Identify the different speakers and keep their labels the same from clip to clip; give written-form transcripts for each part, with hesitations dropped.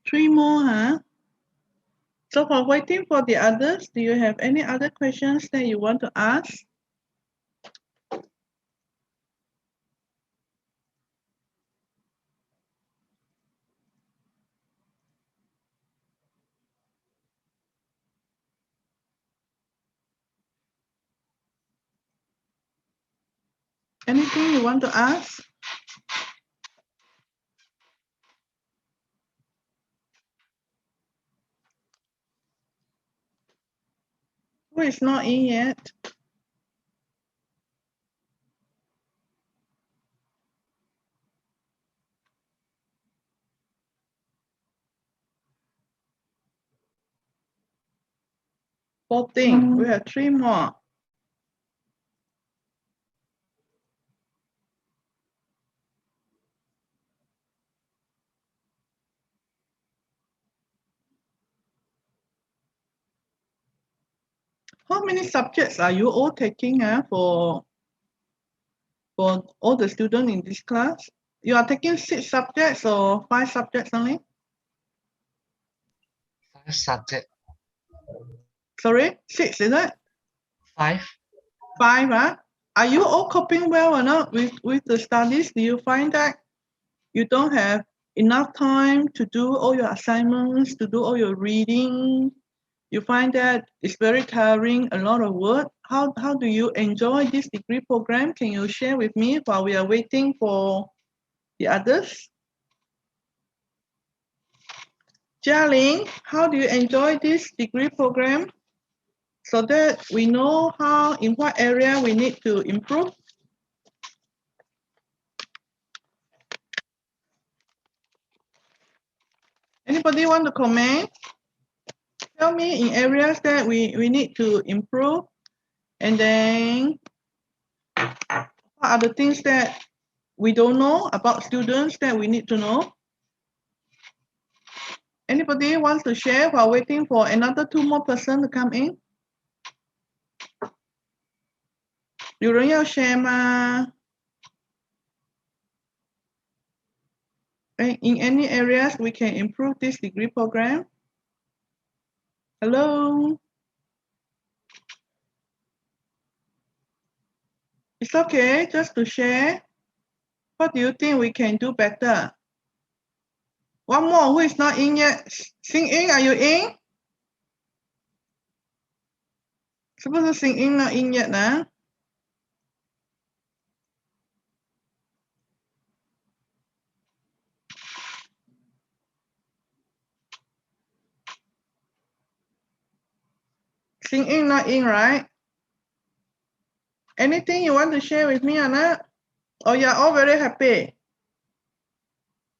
Speaker 1: 3 more, huh? So while waiting for the others, do you have any other questions that you want to ask? Anything you want to ask? Who is not in yet? We have 3 more. How many subjects are you all taking for all the students in this class? You are taking 6 subjects or 5 subjects only?
Speaker 2: 5 subjects.
Speaker 1: Sorry, 6, is it?
Speaker 2: 5.
Speaker 1: 5, huh? Are you all coping well or not with the studies? Do you find that you don't have enough time to do all your assignments, to do all your reading? You find that it's very tiring, a lot of work. How do you enjoy this degree program? Can you share with me while we are waiting for the others? Jialing, how do you enjoy this degree program? So that we know in what area we need to improve. Anybody want to comment? Tell me in areas that we need to improve. And then what are the things that we don't know about students that we need to know? Anybody wants to share while waiting for another 2 more person to come in? 有人要 share 吗？ In any areas we can improve this degree program? Hello? It's okay just to share. What do you think we can do better? One more who is not in yet. Xing Ying, are you in? 是不是 Xing Ying not in yet 呢？ Xing Ying not in, right? Anything you want to share with me or not? Or you're all very happy?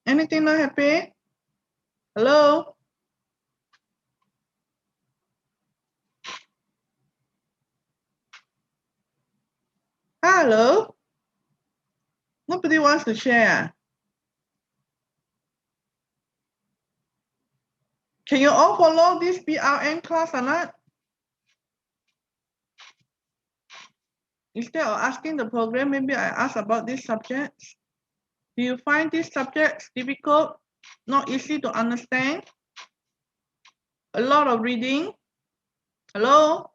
Speaker 1: Anything not happy? Hello? Hello? Nobody wants to share. Can you all follow this BRN class or not? Instead of asking the program, maybe I ask about these subjects. Do you find these subjects difficult, not easy to understand? A lot of reading? Hello?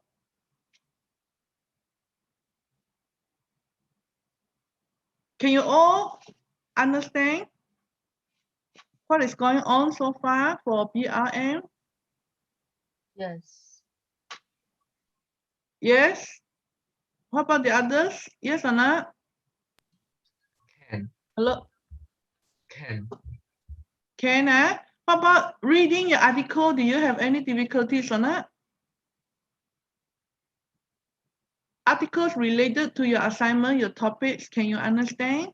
Speaker 1: Can you all understand what is going on so far for BRM?
Speaker 3: Yes.
Speaker 1: Yes? What about the others? Yes or not?
Speaker 2: Can.
Speaker 1: Hello?
Speaker 2: Can.
Speaker 1: Can, eh? What about reading your article? Do you have any difficulties or not? Articles related to your assignment, your topics, can you understand?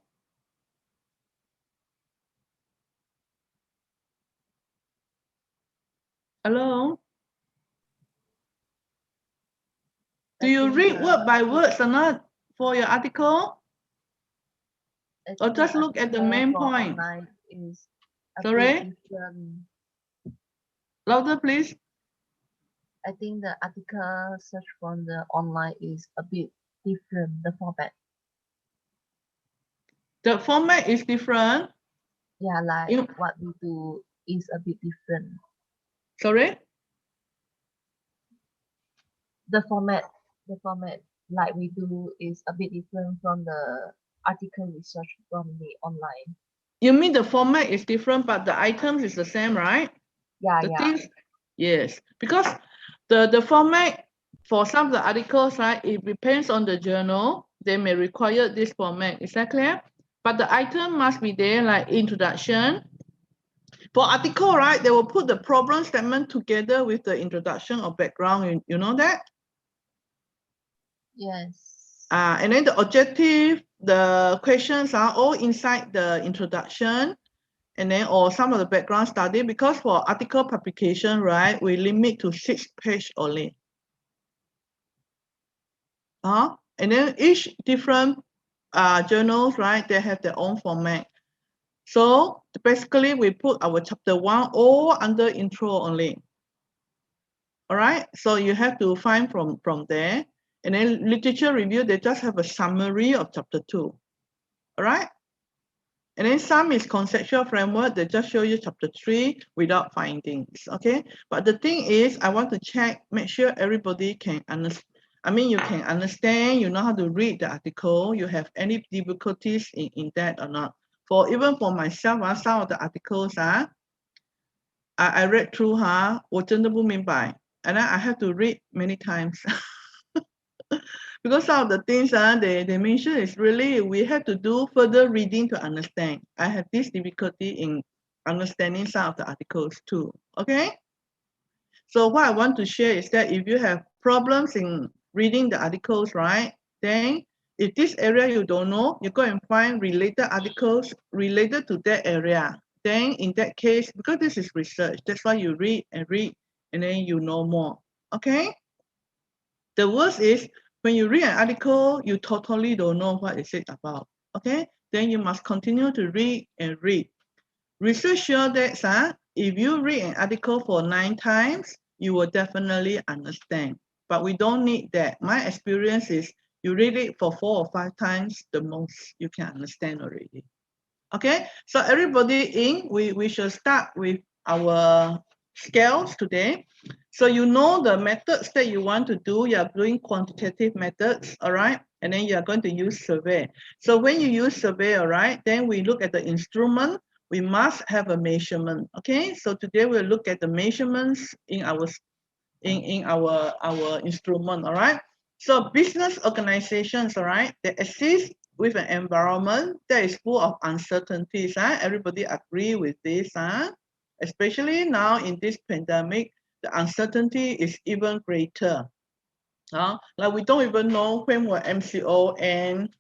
Speaker 1: Hello? Do you read word by words or not for your article? Or just look at the main point?
Speaker 3: Is
Speaker 1: Sorry? Louder, please.
Speaker 3: I think the article search from the online is a bit different, the format.
Speaker 1: The format is different?
Speaker 3: Yeah, like what we do is a bit different.
Speaker 1: Sorry?
Speaker 3: The format like we do is a bit different from the article research from the online.
Speaker 1: You mean the format is different, but the items is the same, right?
Speaker 3: Yeah,
Speaker 1: The
Speaker 3: yeah.
Speaker 1: things, yes, because the format for some of the articles, right, it depends on the journal. They may require this format. Is that clear? But the item must be there, like introduction. For article, right, they will put the problem statement together with the introduction or background. You know that?
Speaker 3: Yes.
Speaker 1: And then the objective, the questions are all inside the introduction, and then or some of the background study, because for article publication, right, we limit to 6 pages only. And then each different journals, right, they have their own format. So basically we put our chapter 1 all under intro only. All right, so you have to find from there. And then literature review, they just have a summary of chapter 2. All right. And then some is conceptual framework. They just show you chapter 3 without findings. Okay. But the thing is, I want to check, make sure everybody can understand. I mean, you can understand, you know how to read the article. You have any difficulties in that or not? Even for myself, some of the articles, I read through, 我真的不明白. And then I have to read many times. Because some of the things they mention is really, we have to do further reading to understand. I have this difficulty in understanding some of the articles too, okay? So what I want to share is that if you have problems in reading the articles, right, then if this area you don't know, you go and find related articles related to that area. Then in that case, because this is research, that's why you read, and then you know more, okay? The worst is, when you read an article, you totally don't know what is it about, okay? Then you must continue to read and read. Research shows that if you read an article for 9 times, you will definitely understand. But we don't need that. My experience is you read it for 4 or 5 times, the most you can understand already. Okay, so everybody we should start with our scales today. So you know the methods that you want to do. You are doing quantitative methods, all right? And then you are going to use survey. So when you use survey, all right, then we look at the instrument. We must have a measurement, okay? So today we'll look at the measurements in our instrument, all right? So business organizations, all right, they exist with an environment that is full of uncertainties. Everybody agree with this, especially now in this pandemic, the uncertainty is even greater. Like we don't even know when will MCO end.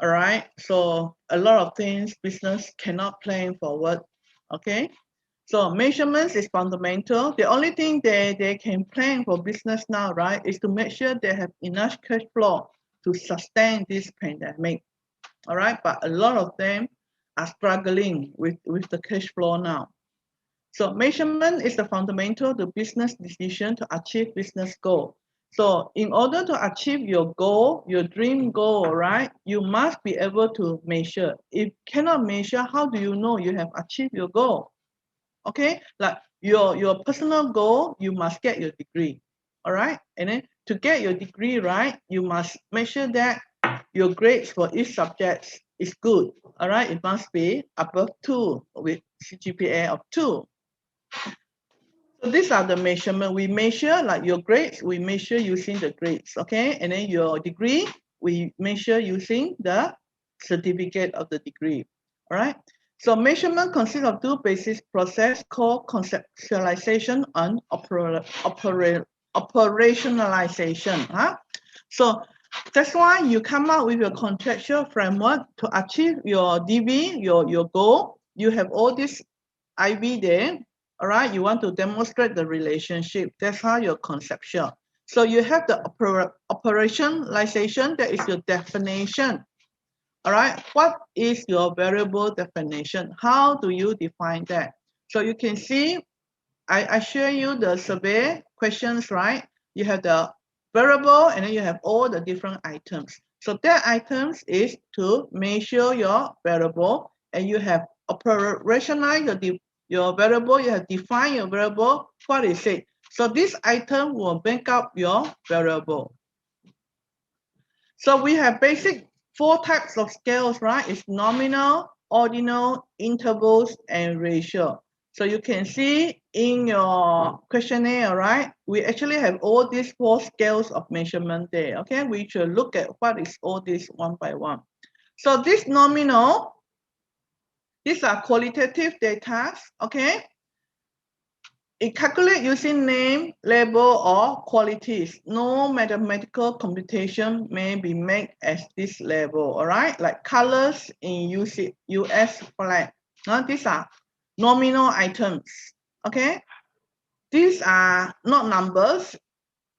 Speaker 1: All right, so a lot of things business cannot plan forward. Okay, so measurements is fundamental. The only thing they can plan for business now, right, is to make sure they have enough cash flow to sustain this pandemic. All right, but a lot of them are struggling with the cash flow now. So measurement is the fundamental to business decision to achieve business goal. So in order to achieve your goal, your dream goal, right, you must be able to measure. If cannot measure, how do you know you have achieved your goal? Okay, like your personal goal, you must get your degree. All right, and then to get your degree, right, you must make sure that your grades for each subject is good. All right, it must be above 2 with CGPA of 2. So these are the measurement. We measure like your grades, we measure using the grades, okay? And then your degree, we measure using the certificate of the degree, all right? So measurement consists of 2 basic processes called conceptualization and operationalization. So that's why you come up with your contractual framework to achieve your DV, your goal. You have all this IV there, all right? You want to demonstrate the relationship. That's how your conceptual. So you have the operationalization, that is your definition. All right, what is your variable definition? How do you define that? So you can see, I show you the survey questions, right? You have the variable and then you have all the different items. So that items is to measure your variable, and you have operationalize your variable, you have defined your variable, what is it? So this item will make up your variable. So we have basic 4 types of scales, right? It's nominal, ordinal, intervals, and ratio. So you can see in your questionnaire, right? We actually have all these 4 scales of measurement there, okay? We should look at what is all this one by one. So this nominal, these are qualitative data, okay? It calculates using name, label, or qualities. No mathematical computation may be made at this level, all right? Like colors in US flag. These are nominal items, okay? These are not numbers.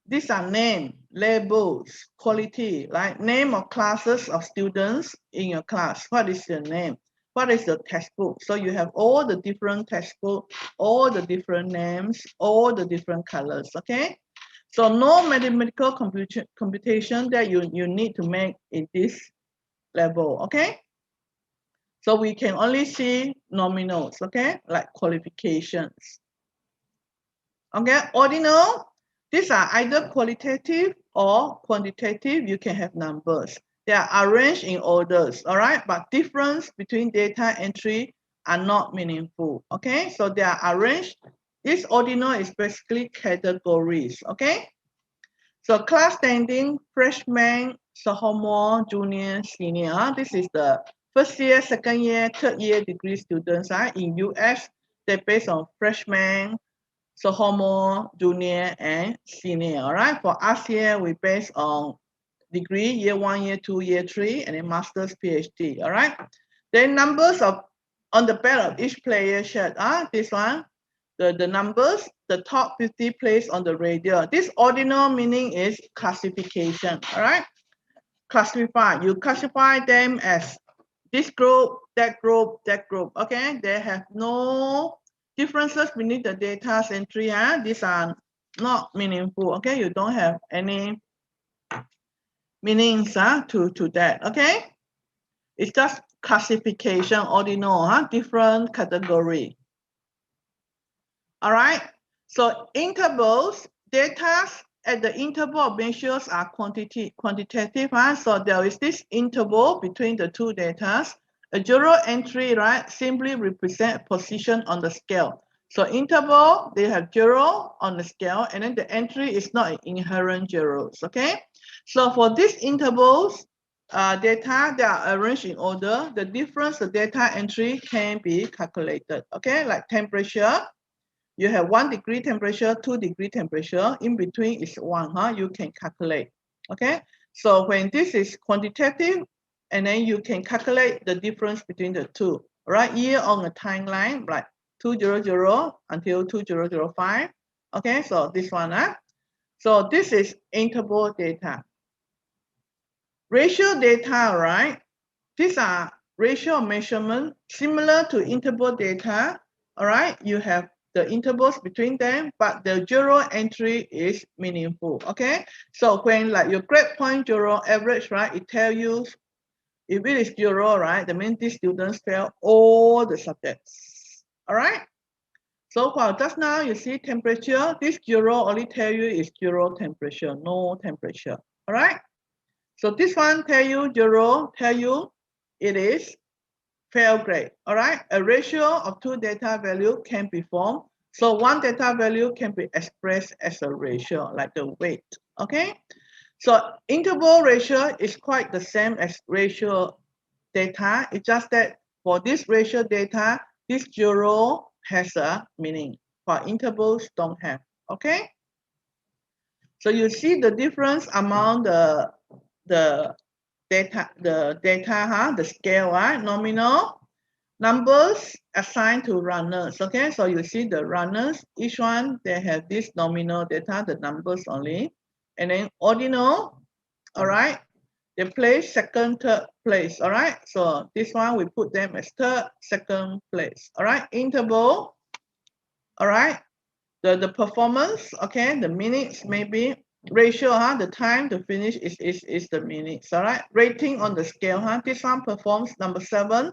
Speaker 1: These are name, labels, quality, like name of classes of students in your class. What is your name? What is the textbook? So you have all the different textbook, all the different names, all the different colors, okay? So no mathematical computation that you need to make in this level, okay? So we can only see nominals, okay? Like qualifications. Okay, ordinal, these are either qualitative or quantitative. You can have numbers. They are arranged in orders, all right? But difference between data entry are not meaningful, okay? So they are arranged. This ordinal is basically categories, okay? So class standing, freshman, sophomore, junior, senior. This is the first year, second year, third year degree students. In US, they're based on freshman, sophomore, junior, and senior. All right. For us here, we base on degree, year 1, year 2, year 3, and then master's, PhD. All right. Then numbers of on the back of each player shirt. This one, the numbers, the top 50 placed on the radial. This ordinal meaning is classification. All right. Classify. You classify them as this group, that group, that group. Okay. They have no differences beneath the data entry. These are not meaningful. Okay. You don't have any meanings to that. Okay. It's just classification, ordinal, different category. All right. So intervals, data at the interval of measures are quantitative. So there is this interval between the two data. A zero entry, right, simply represent position on the scale. So interval, they have 0 on the scale, and then the entry is not inherent zeros, okay? So for these intervals, data, they are arranged in order. The difference, the data entry can be calculated, okay? Like temperature, you have 1 degree temperature, 2 degree temperature, in between is 1, you can calculate, okay? So when this is quantitative, and then you can calculate the difference between the two, right? Here on a timeline, like 200 until 2005, okay? So this one, so this is interval data. Ratio data, right? These are ratio measurement similar to interval data, all right? You have the intervals between them, but the 0 entry is meaningful, okay? So when like your grade point 0 average, right, it tells you if it is 0, right, that means these students fail all the subjects, all right? So while just now you see temperature, this 0 only tell you is 0 temperature, no temperature, all right? So this one tell you 0, tell you it is fail grade, all right? A ratio of 2 data value can be formed. So 1 data value can be expressed as a ratio, like the weight, okay? So interval ratio is quite the same as ratio data. It's just that for this ratio data, this 0 has a meaning. For intervals, don't have, okay? So you see the difference among the data, the scale, right? Nominal, numbers assigned to runners, okay? So you see the runners, each one, they have this nominal data, the numbers only. And then ordinal, all right? They place second, third place, all right? So this one, we put them as third, second place, all right? Interval, all right? The performance, okay? The minutes maybe. Ratio, the time to finish is the minutes, all right? Rating on the scale, this one performs number 7.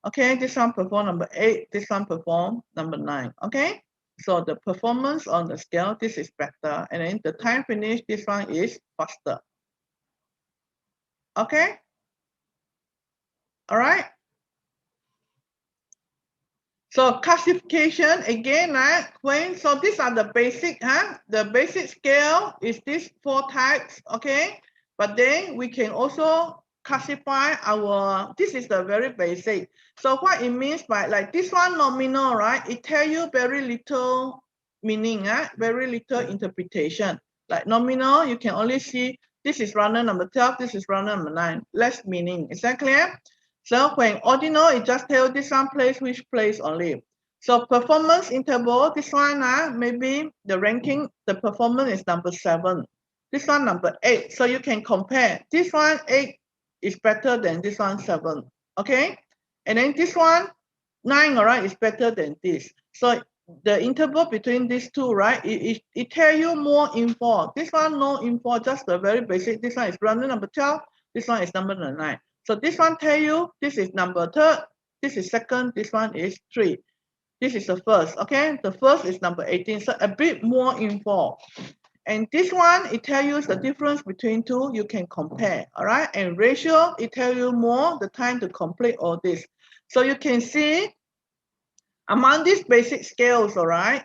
Speaker 1: Okay, this one perform number 8, this one perform number 9. Okay, so the performance on the scale, this is better, and then the time finish, this one is faster. Okay, all right. So classification again, right? So these are the basic, the basic scale is these 4 types, okay? But then we can also classify this is the very basic. So what it means by like this one nominal, right? It tell you very little meaning, very little interpretation. Like nominal, you can only see this is runner number 12, this is runner number 9, less meaning. Is that clear? So when ordinal, it just tells this one place, which place only. So performance interval, this one, maybe the ranking, the performance is number 7. This one number 8. So you can compare. This one 8 is better than this one 7. Okay? And then this one 9, all right, is better than this. So the interval between these two, right? It tell you more info. This one no info, just the very basic. This one is runner number 12. This one is number 9. So this one tell you this is number 3rd, this is 2nd, this one is 3. This is the first, okay? The first is number 18, so a bit more info. And this one, it tells you the difference between two, you can compare, all right? And ratio, it tells you more, the time to complete all this. So you can see among these basic scales, all right?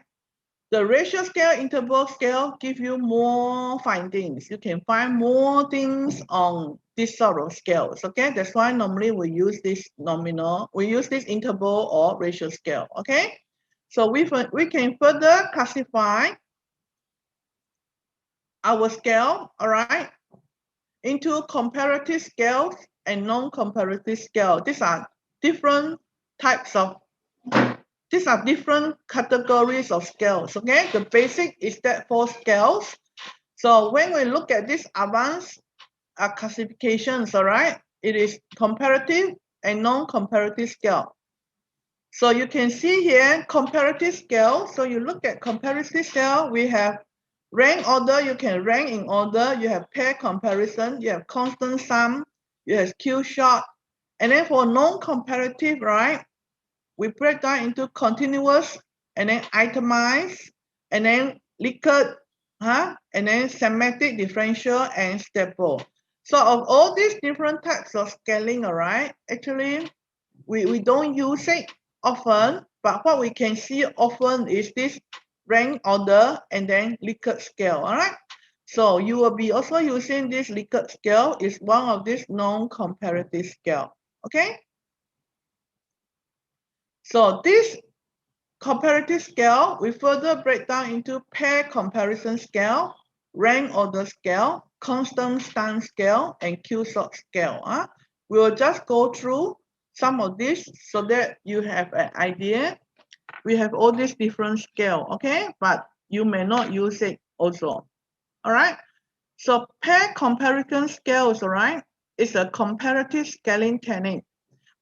Speaker 1: The ratio scale, interval scale give you more findings. You can find more things on this sort of scales, okay? That's why normally we use this nominal, we use this interval or ratio scale, okay? So we can further classify our scale, all right, into comparative scales and non-comparative scale. These are different types of These are different categories of scales, okay? The basic is that 4 scales. So when we look at this advanced classifications, all right, it is comparative and non-comparative scale. So you can see here, comparative scale. So you look at comparative scale, we have rank order, you can rank in order, you have pair comparison, you have constant sum, you have Q-shot. And then for non-comparative, right, we break down into continuous, and then itemized, and then Likert, and then semantic, differential, and stable. So of all these different types of scaling, all right, actually, we don't use it often, but what we can see often is this rank order and then Likert scale, all right? So you will be also using this Likert scale is one of these non-comparative scale, okay? So this comparative scale, we further break down into pair comparison scale, rank order scale, constant sum scale, and Q-sort scale. We will just go through some of this so that you have an idea. We have all these different scale, okay? But you may not use it also, all right? So pair comparison scales, all right, is a comparative scaling technique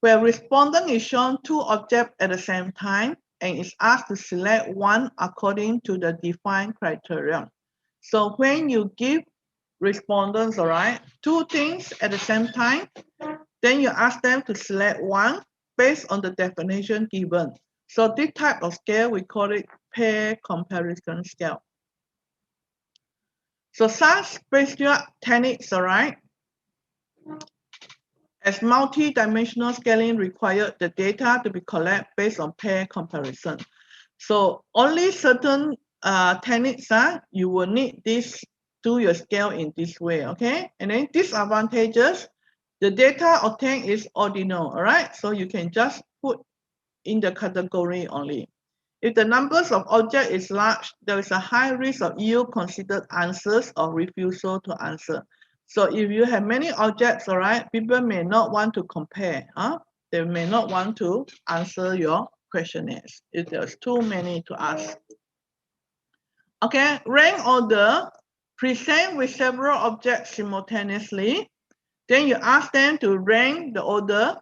Speaker 1: where respondent is shown 2 objects at the same time and is asked to select one according to the defined criteria. So when you give respondents, all right, 2 things at the same time, then you ask them to select one based on the definition given. So this type of scale, we call it pair comparison scale. So some spatial techniques, all right, as multi-dimensional scaling required the data to be collected based on pair comparison. So only certain techniques, you will need this, do your scale in this way, okay? And then disadvantages, the data obtained is ordinal, all right? So you can just put in the category only. If the numbers of objects is large, there is a high risk of ill-considered answers or refusal to answer. So if you have many objects, all right, people may not want to compare. They may not want to answer your questionnaires if there's too many to ask. Okay, rank order, present with several objects simultaneously. Then you ask them to rank the order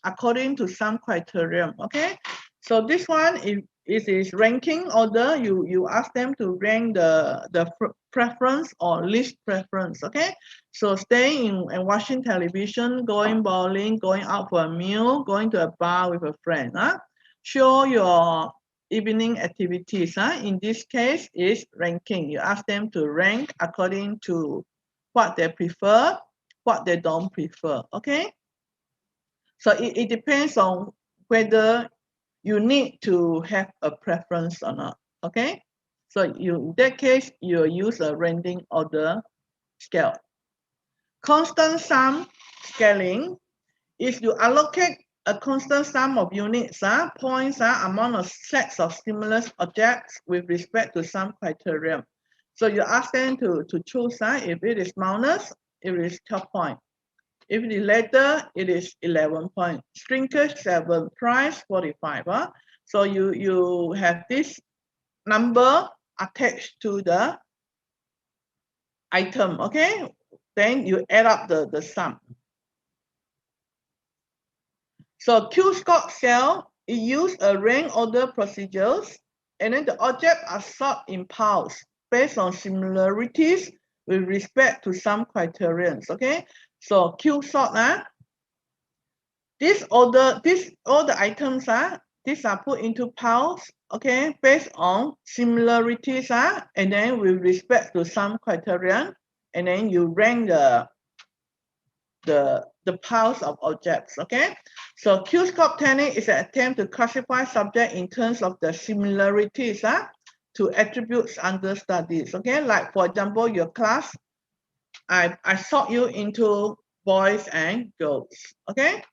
Speaker 1: according to some criteria, okay? So this one, if it is ranking order, you ask them to rank the preference or least preference, okay? So staying in and watching television, going bowling, going out for a meal, going to a bar with a friend. Show your evening activities. In this case, is ranking. You ask them to rank according to what they prefer, what they don't prefer, okay? So it depends on whether you need to have a preference or not, okay? So in that case, you use a ranking order scale. Constant sum scaling is you allocate a constant sum of units, points, among a sets of stimulus objects with respect to some criterion. So you ask them to choose if it is minus, if it is 12 points. If it is later, it is 11 points. Shrinkage 7, price 45. So you have this number attached to the item, okay? Then you add up the sum. So Q-score cell, it use a rank order procedures, and then the objects are sorted in piles based on similarities with respect to some criterions, okay? So Q sort, this order, all the items these are put into piles, okay, based on similarities, and then with respect to some criterion, and then you rank the piles of objects, okay? So Q-score technique is an attempt to classify subjects in terms of the similarities to attributes under studies, okay? Like for example, your class, I sort you into boys and girls, okay?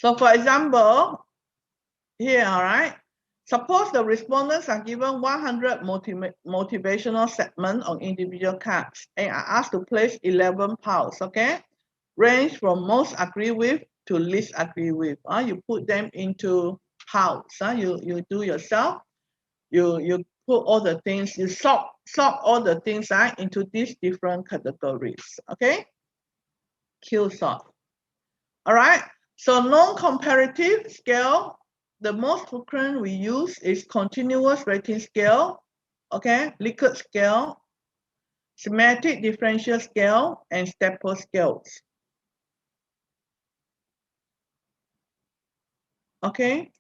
Speaker 1: So for example, here, all right, suppose the respondents are given 100 motivational segments on individual cards, and are asked to place 11 piles, okay? Range from most agree with to least agree with. You put them into piles. You do yourself. You put all the things, you sort all the things into these different categories, okay? Q sort. All right, so non-comparative scale, the most frequent we use is continuous rating scale, okay, Likert scale, semantic differential scale, and stepper scales. Okay,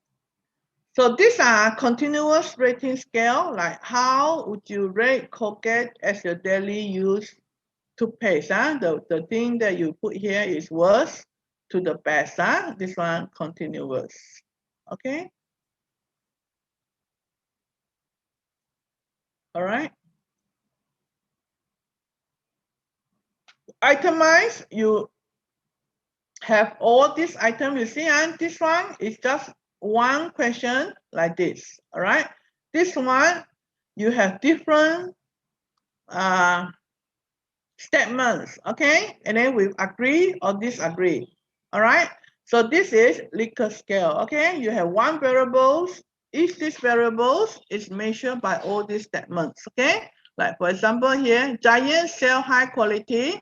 Speaker 1: so these are continuous rating scale, like how would you rate Colgate as your daily use toothpaste? The thing that you put here is worst to the best. This one continuous. Okay. All right. Itemize, you have all these items you see, and this one is just one question like this. All right. This one, you have different statements, okay? And then we agree or disagree. All right. So this is Likert scale, okay? You have one variables. Each these variables is measured by all these statements, okay? Like for example here, Giant sell high quality.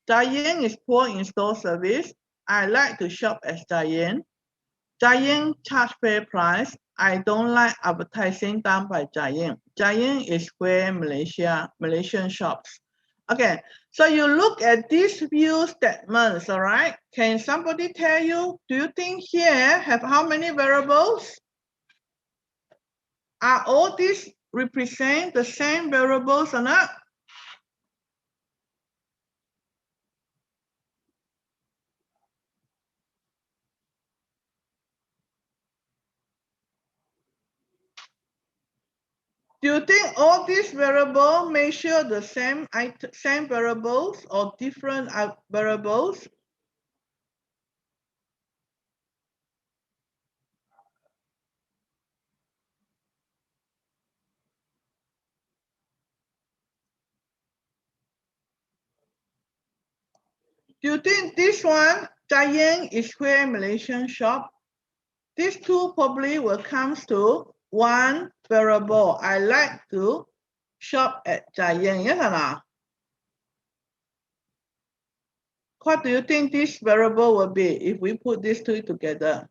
Speaker 1: Giant is poor in store service. I like to shop at Giant. Giant charge fair price. I don't like advertising done by Giant. Giant is where Malaysian shops. Okay, so you look at these few statements, all right? Can somebody tell you, do you think here have how many variables? Are all these represent the same variables or not? Do you think all these variables measure the same variables or different variables? Do you think this one, Giant, is where Malaysian shop? These two probably will come to one variable. I like to shop at Giant, yes or not? What do you think this variable will be if we put these two together?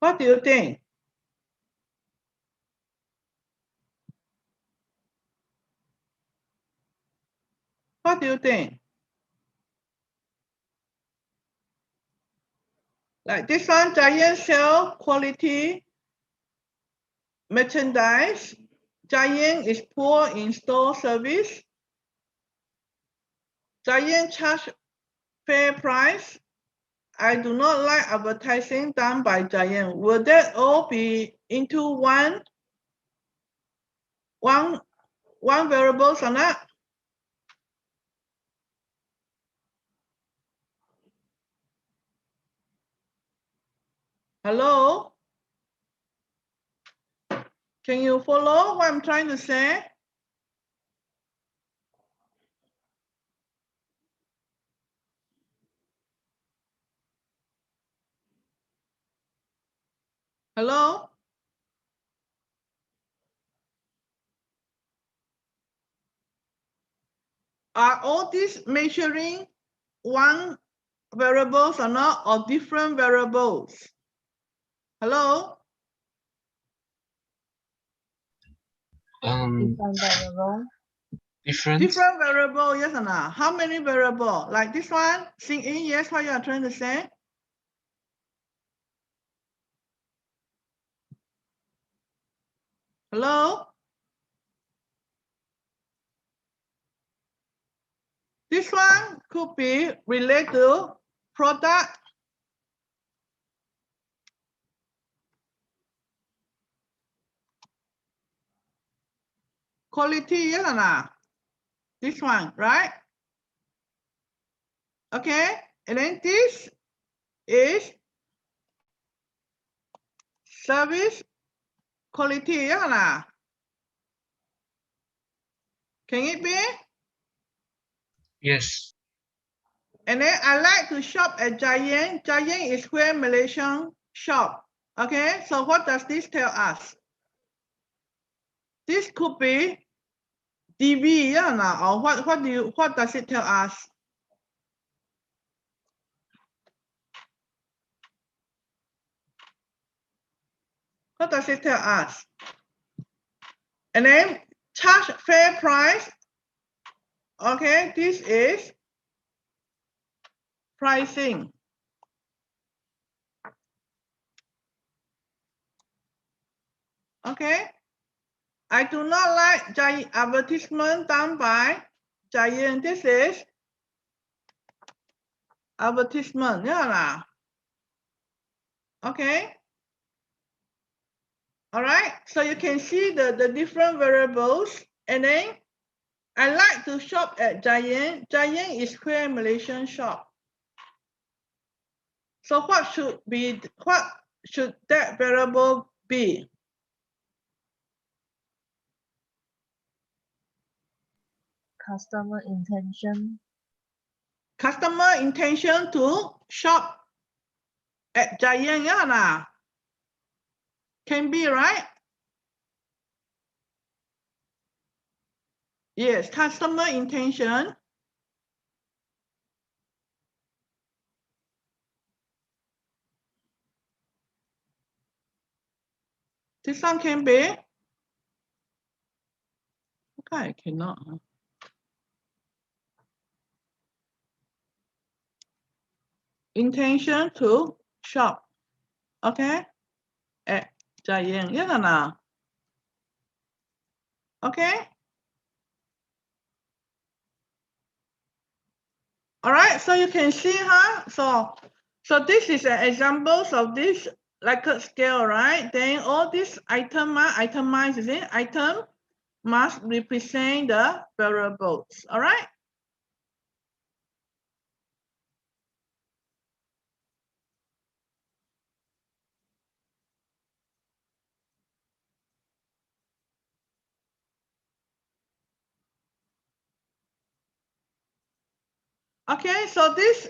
Speaker 1: What do you think? What do you think? Like this one, Giant sell quality merchandise. Giant is poor in store service. Giant charge fair price. I do not like advertising done by Giant. Will that all be into one variable or not? Hello? Can you follow what I'm trying to say? Hello? Are all these measuring one variables or not, or different variables? Hello?
Speaker 3: Different variable.
Speaker 2: Different.
Speaker 1: Different variable, yes or no? How many variable? Like this one, Xing Ying, yes, what you are trying to say? Hello? This one could be related to product. Quality, yes or no? This one, right? Okay, and then this is service quality, yes or no? Can it be?
Speaker 2: Yes.
Speaker 1: And then I like to shop at Giant. Giant is where Malaysian shop. Okay, so what does this tell us? This could be DV, yeah, or what does it tell us? What does it tell us? And then charge fair price. Okay, this is pricing. Okay, I do not like Giant advertisement done by Giant. This is advertisement, yeah. Okay. All right, so you can see the different variables. And then I like to shop at Giant. Giant is where Malaysian shop. So what should that variable be?
Speaker 3: Customer intention.
Speaker 1: Customer intention to shop at Giant, yeah. Can be, right? Yes, customer intention. This one can be. Okay, I cannot. Intention to shop. Okay, at Giant, yeah. Okay. All right, so you can see, huh? So this is an example of this Likert scale, right? Then all these itemized, is it? Item must represent the variables. All right. Okay, so this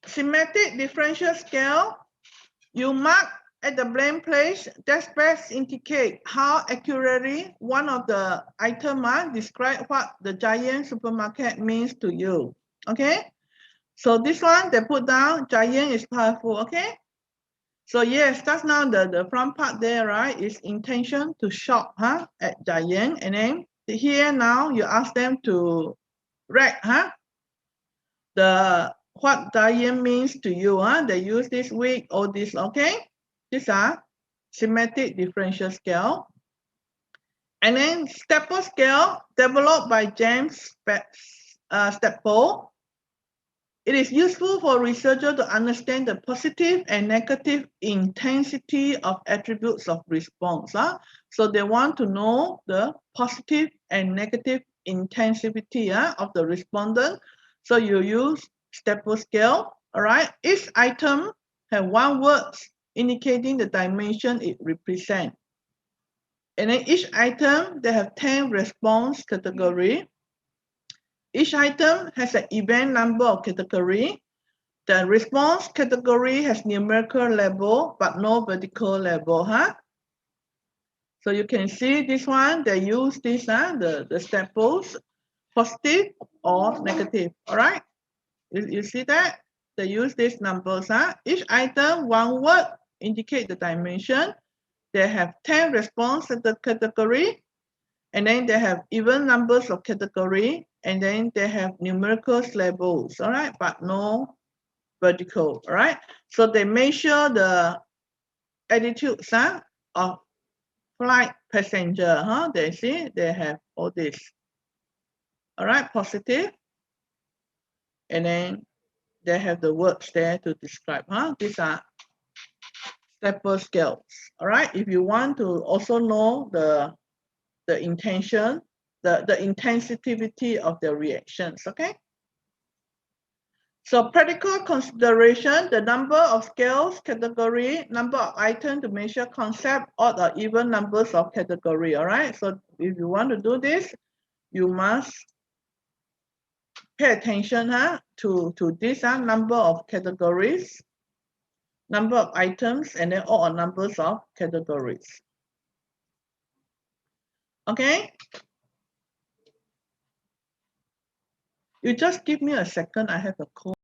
Speaker 1: symmetric differential scale, you mark at the blank place, that best indicate how accurately one of the items describe what the Giant supermarket means to you. Okay, so this one they put down Giant is powerful. Okay, So yes, that's now the front part there, right? Is intention to shop, at Giant. And then here now you ask them to write, what Giant means to you, They use this week or this, okay? These are semantic differential scale. And then stepper scale developed by James Steppo. It is useful for researchers to understand the positive and negative intensity of attributes of response. So they want to know the positive and negative intensity of the respondent. So you use stepper scale. All right. Each item has one word indicating the dimension it represents. And then each item, they have 10 response category. Each item has an event number of category. The response category has numerical label, but no vertical label, So you can see this one, they use this, the staples, positive or negative, all right? You see that? They use these numbers, Each item, one word, indicate the dimension. They have 10 response at the category, and then they have even numbers of category, and then they have numerical labels, all right, but no vertical, all right? So they measure the attitudes of flight passenger, They see they have all this, all right, positive, and then they have the words there to describe, These are stepper scales, all right? If you want to also know the intention, the intensity of the reactions, okay? So practical consideration, the number of scales, category, number of items to measure concept, odd or even numbers of category, all right? So if you want to do this, you must pay attention to this number of categories, number of items, and then odd or numbers of categories. Okay? You just give me a second, I have a call.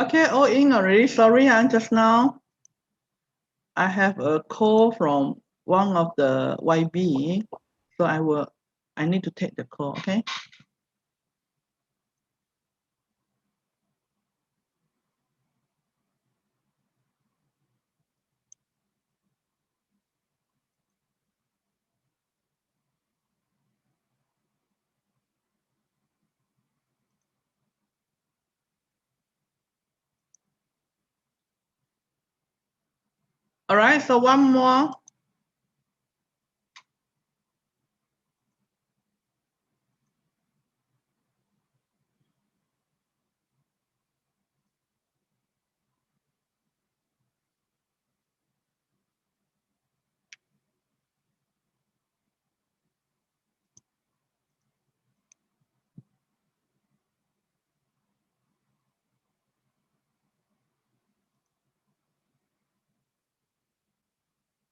Speaker 1: Okay, all in already. Sorry, just now I have a call from one of the YB, so I need to take the call. Okay. All right. So one more.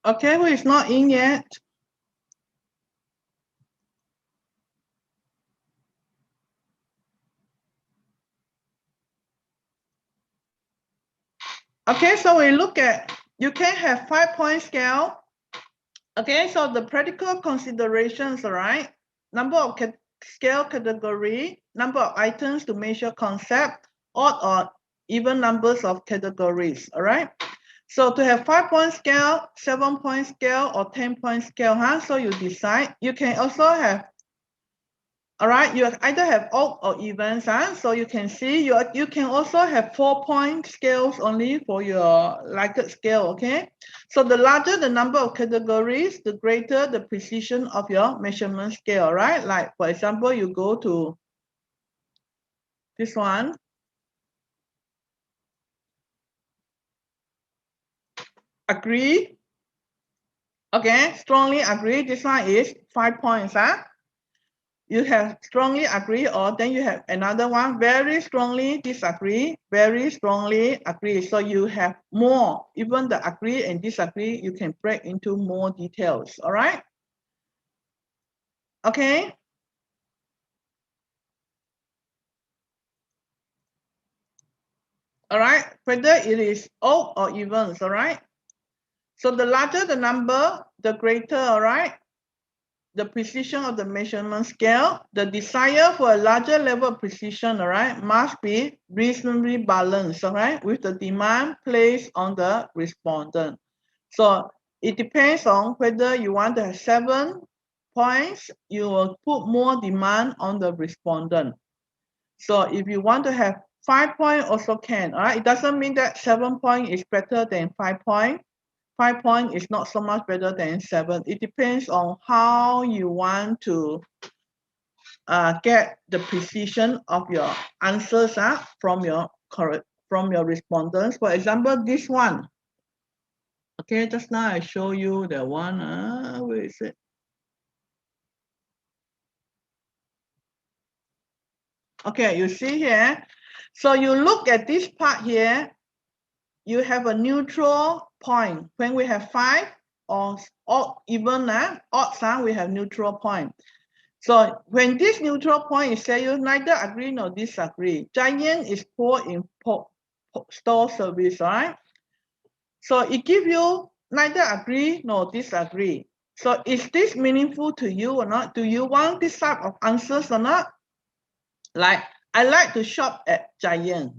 Speaker 1: Okay, who is not in yet? Okay, so we look at, you can have 5-point scale. Okay, so the practical considerations, all right? Number of scale category, number of items to measure concept, odd or even numbers of categories, all right? So to have 5-point scale, 7-point scale, or 10-point scale, so you decide. You can also have, all right, you either have odd or evens, so you can see you can also have 4-point scales only for your Likert scale, okay? So the larger the number of categories, the greater the precision of your measurement scale, right? Like for example, you go to this one. Agree. Okay, strongly agree. This one is 5 points, You have strongly agree, or then you have another one, very strongly disagree, very strongly agree. So you have more, even the agree and disagree, you can break into more details, all right? Okay. All right, whether it is odd or evens, all right? So the larger the number, the greater, all right? The precision of the measurement scale, the desire for a larger level of precision, all right, must be reasonably balanced, all right, with the demand placed on the respondent. So it depends on whether you want to have 7 points, you will put more demand on the respondent. So if you want to have 5 points, also can, all right? It doesn't mean that 7 points is better than 5 points. 5 points is not so much better than 7. It depends on how you want to get the precision of your answers from your respondents. For example, this one. Okay, just now I show you the one. Where is it? Okay, you see here. So you look at this part here. You have a neutral point. When we have 5 or even odds, we have neutral point. So when this neutral point is say you neither agree nor disagree, Giant is poor in store service, right? So it gives you neither agree nor disagree. So is this meaningful to you or not? Do you want this type of answers or not? Like, I like to shop at Giant.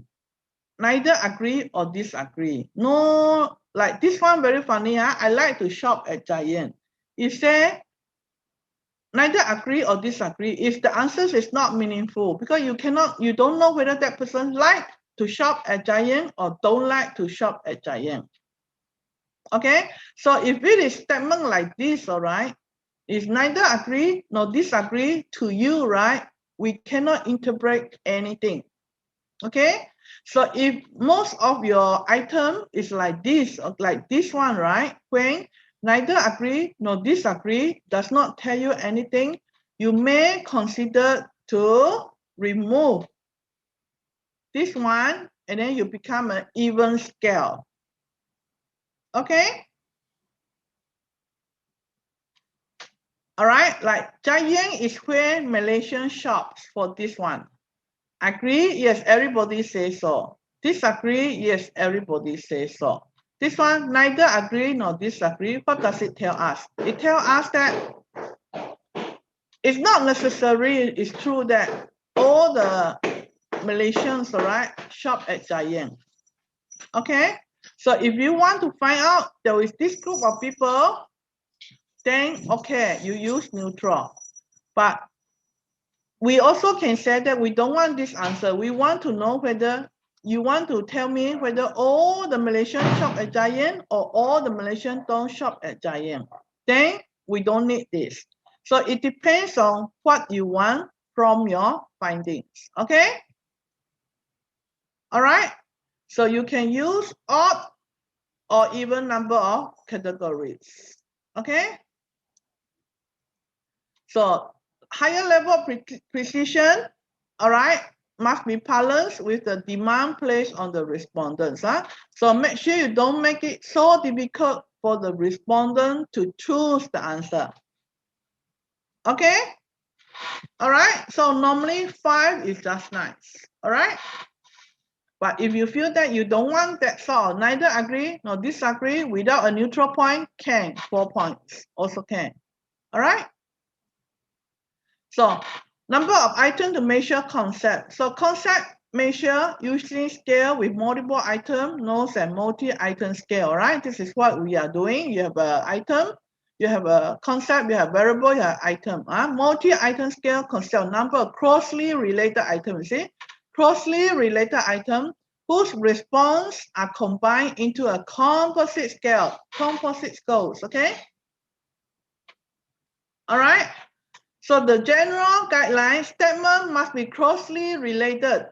Speaker 1: Neither agree or disagree. No, like this one very funny. I like to shop at Giant. You say neither agree or disagree if the answers is not meaningful, because you don't know whether that person like to shop at Giant or don't like to shop at Giant. Okay, so if it is statement like this, all right, is neither agree nor disagree to you, right? We cannot interpret anything. Okay, so if most of your item is like this one, right? When neither agree nor disagree does not tell you anything, you may consider to remove this one, and then you become an even scale. Okay. All right, like Giant is where Malaysian shops for this one. Agree? Yes, everybody says so. Disagree, yes, everybody says so. This one, neither agree nor disagree. What does it tell us? It tells us that it's not necessary, it's true that all the Malaysians, all right, shop at Giant. Okay, so if you want to find out there is this group of people, then okay, you use neutral. But we also can say that we don't want this answer. We want to know whether you want to tell me whether all the Malaysians shop at Giant or all the Malaysians don't shop at Giant. Then we don't need this. So it depends on what you want from your findings. Okay? All right. So you can use odd or even number of categories. Okay? So higher level of precision, all right, must be balanced with the demand placed on the respondents. So make sure you don't make it so difficult for the respondent to choose the answer. Okay? All right, so normally 5 is just nice. All right? But if you feel that you don't want that sort, neither agree nor disagree without a neutral point, can, 4 points, also can. All right? So number of items to measure concept. So concept measure using scale with multiple item, nodes and multi-item scale, right? This is what we are doing. You have an item, you have a concept, you have variable, you have item. Multi-item scale consists of number of closely related items, see? Closely related items whose response are combined into a composite scale, composite scales, okay? All right? So the general guideline statement must be closely related,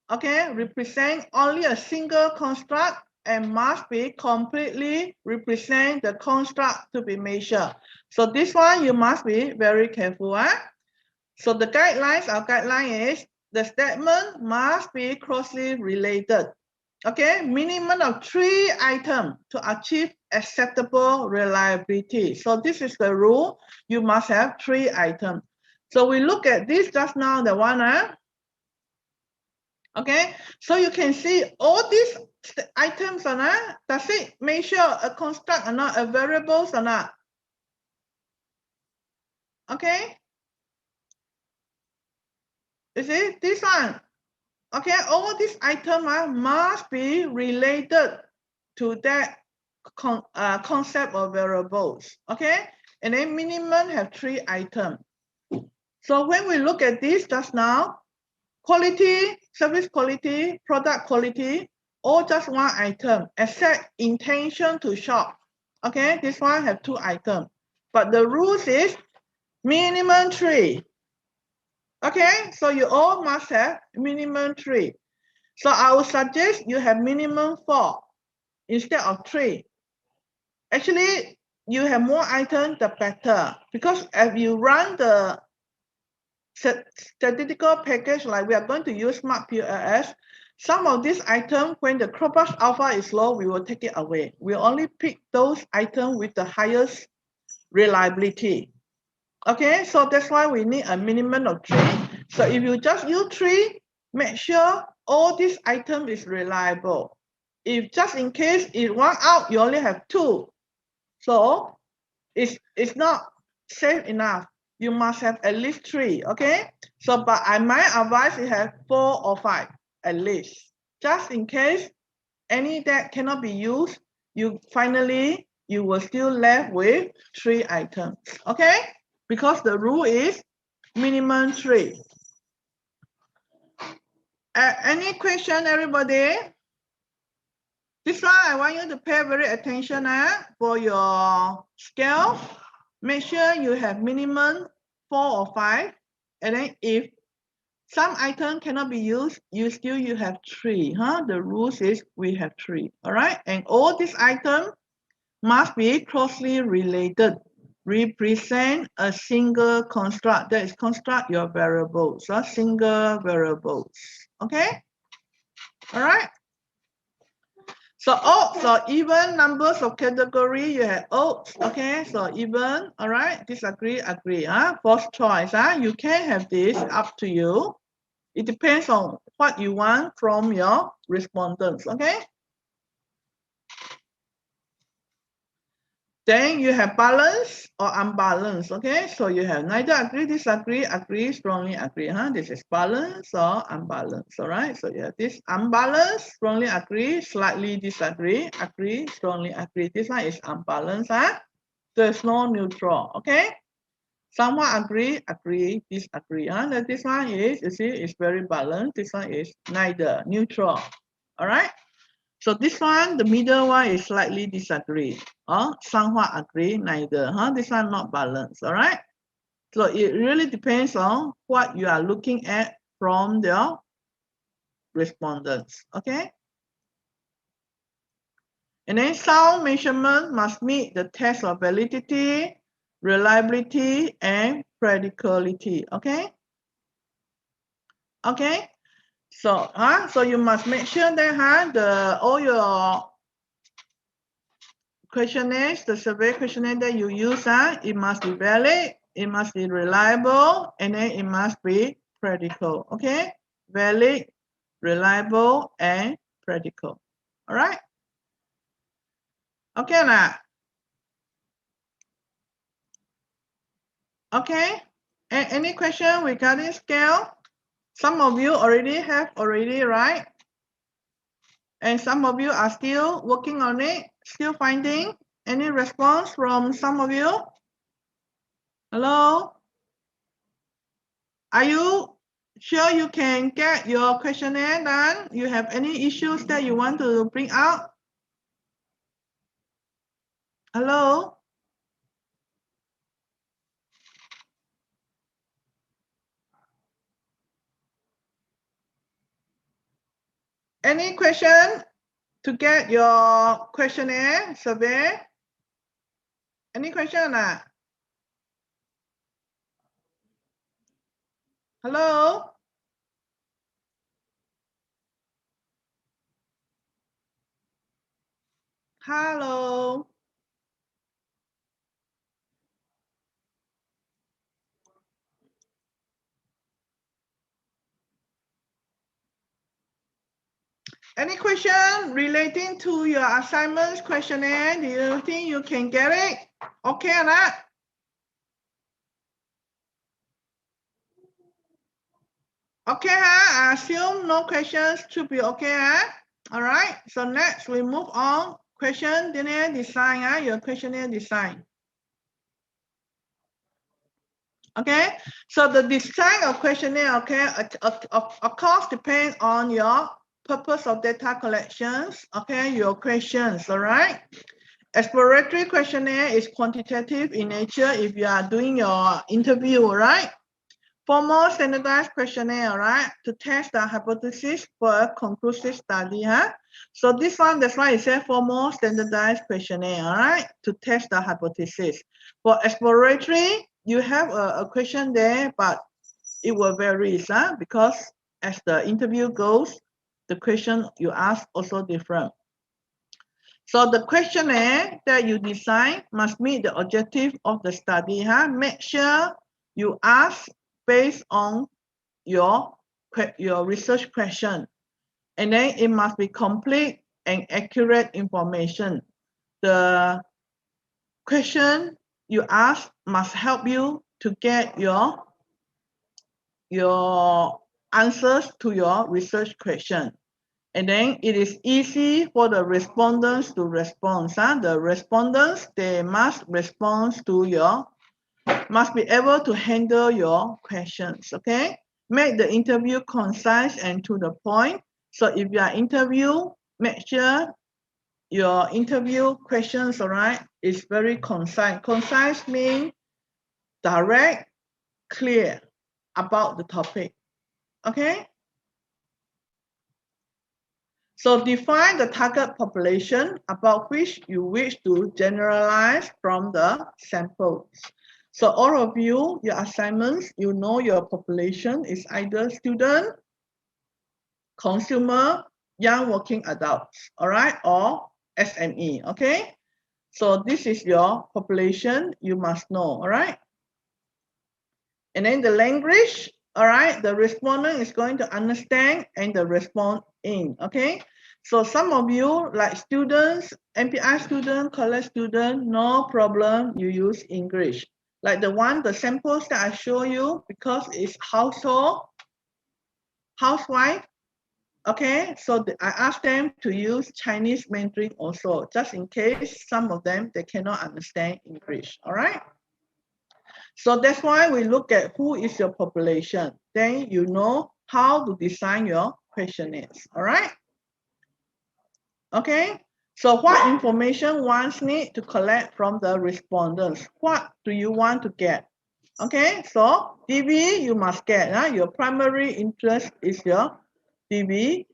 Speaker 1: okay? Represent only a single construct and must be completely represent the construct to be measured. So this one you must be very careful. So the guidelines, our guideline is the statement must be closely related. Okay, minimum of 3 items to achieve acceptable reliability. So this is the rule. You must have 3 items. So we look at this just now, the one. Okay, so you can see all these items or not. Does it measure a construct or not, a variables or not? Okay. You see this one. Okay, all these items must be related to that concept of variables. Okay, and then minimum have 3 items. So when we look at this just now, quality, service quality, product quality, all just 1 item, except intention to shop. Okay, this one have 2 items. But the rules is minimum 3. Okay, so you all must have minimum 3. So I would suggest you have minimum 4 instead of 3. Actually, you have more items, the better. Because if you run the statistical package, like we are going to use Smart PLS, some of these items, when the Corpus alpha is low, we will take it away. We only pick those items with the highest reliability. Okay, so that's why we need a minimum of 3. So if you just use 3, make sure all these items is reliable. If just in case it run out, you only have 2. So it's not safe enough. You must have at least 3, okay? So, but I might advise you have 4 or 5 at least. Just in case any that cannot be used, you will still left with 3 items, okay? Because the rule is minimum 3. Any question, everybody? This one, I want you to pay very attention for your scale. Make sure you have minimum 4 or 5. And then if some item cannot be used, you have 3. The rules is we have 3. All right. And all these items must be closely related. Represent a single construct. That is construct your variables. Single variables. Okay. All right. So so even numbers of category, you have odds, okay? So even, all right, disagree, agree, false choice, you can have this, up to you. It depends on what you want from your respondents, okay? Then you have balance or unbalanced, okay? So you have neither agree, disagree, agree, strongly agree, huh? This is balance or unbalanced, all right? So you have this unbalanced, strongly agree, slightly disagree, agree, strongly agree. This one is unbalanced, huh? There's no neutral, okay? Somewhat agree, agree, disagree, huh? That this one is, you see, it's very balanced. This one is neither, neutral, all right? So this one, the middle one is slightly disagree, or somewhat agree, neither, huh? This one not balanced, all right? So it really depends on what you are looking at from the respondents, okay? And then sound measurement must meet the test of validity, reliability, and predictability, okay? Okay, so so you must make sure that all your questionnaires, the survey questionnaire that you use, it must be valid, it must be reliable, and then it must be practical. Okay, valid, reliable, and practical. All right. Okay now. Okay. Any question regarding scale? Some of you already have right? And some of you are still working on it, still finding. Any response from some of you? Hello? Are you sure you can get your questionnaire done? You have any issues that you want to bring out? Hello? Any question to get your questionnaire survey? Any question? Hello? Hello? Any question relating to your assignments questionnaire? Do you think you can get it? Okay or not? Okay, I assume no questions should be okay. All right, so next we move on. Questionnaire design, your questionnaire design. Okay, so the design of questionnaire, okay, of course depends on your purpose of data collections, okay, your questions, all right. Exploratory questionnaire is quantitative in nature if you are doing your interview, right? Formal standardized questionnaire, right, to test the hypothesis for a conclusive study, huh? So this one, that's why it says formal standardized questionnaire, all right, to test the hypothesis. For exploratory, you have a question there, but it will vary, huh? Because as the interview goes, the question you ask also different. So the questionnaire that you design must meet the objective of the study, huh? Make sure you ask based on your research question, and then it must be complete and accurate information. The question you ask must help you to get your answers to your research question. And then it is easy for the respondents to respond. The respondents, they must respond to must be able to handle your questions, okay? Make the interview concise and to the point. So if you are interviewed, make sure your interview questions, all right, is very concise. Concise means direct, clear about the topic, okay? So define the target population about which you wish to generalize from the samples. So all of you, your assignments, you know your population is either student, consumer, young working adults, all right, or SME, okay? So this is your population, you must know, all right? And then the language All right, the respondent is going to understand and the respond in, okay? So some of you, like students, MPI student, college student, no problem, you use English. Like the samples that I show you, because it's household, housewife, okay? So I asked them to use Chinese Mandarin also, just in case some of them, they cannot understand English, all right? So that's why we look at who is your population. Then you know how to design your questionnaires, all right? Okay, so what information one need to collect from the respondents? What do you want to get? Okay, so DB you must get, your primary interest is your DB,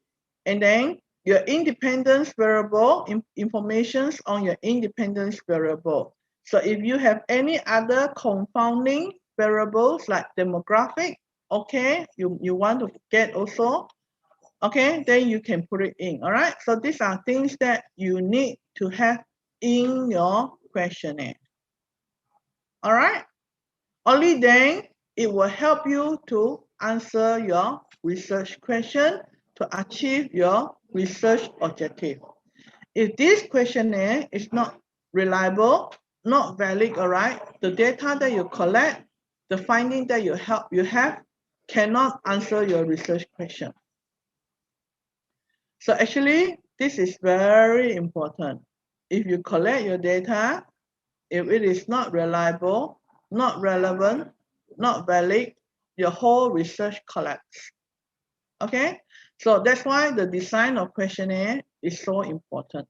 Speaker 1: and then your independence variable, informations on your independence variable. So if you have any other confounding variables like demographic, okay, you want to get also, okay, then you can put it in, all right? So these are things that you need to have in your questionnaire, all right? Only then it will help you to answer your research question to achieve your research objective. If this questionnaire is not reliable, not valid, all right, the data that you collect, the finding that you have cannot answer your research question. So actually, this is very important. If you collect your data, if it is not reliable, not relevant, not valid, your whole research collapses. Okay, so that's why the design of questionnaire is so important.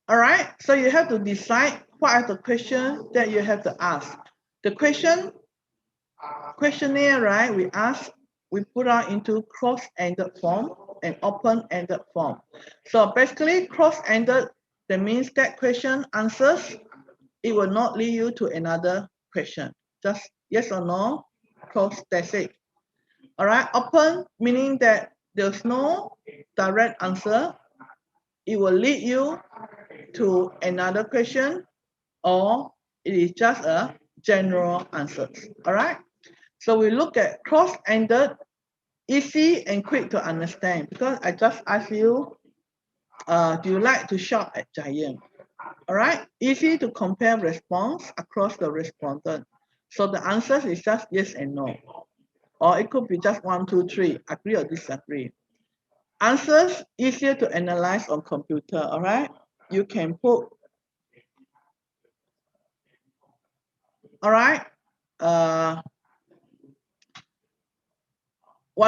Speaker 1: All right, so you have to decide what are the questions that you have to ask. The questionnaire, right, we put out into cross-ended form and open-ended form. So basically cross-ended, that means that question answers, it will not lead you to another question. Just yes or no, close, that's it. All right, open, meaning that there's no direct answer. It will lead you to another question, or it is just a general answer. All right, so we look at cross-ended, easy and quick to understand, because I just asked you, do you like to shop at Giant? All right, easy to compare response across the respondent. So the answer is just yes and no. Or it could be just 1, 2, 3, agree or disagree. Answers easier to analyze on computer, all right? You can put, all right, 1,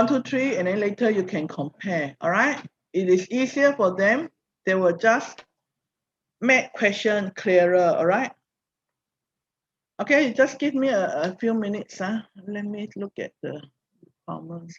Speaker 1: 2, 3, and then later you can compare, all right? It is easier for them. They will just make question clearer, all right? Okay, just give me a few minutes. Let me look at the comments.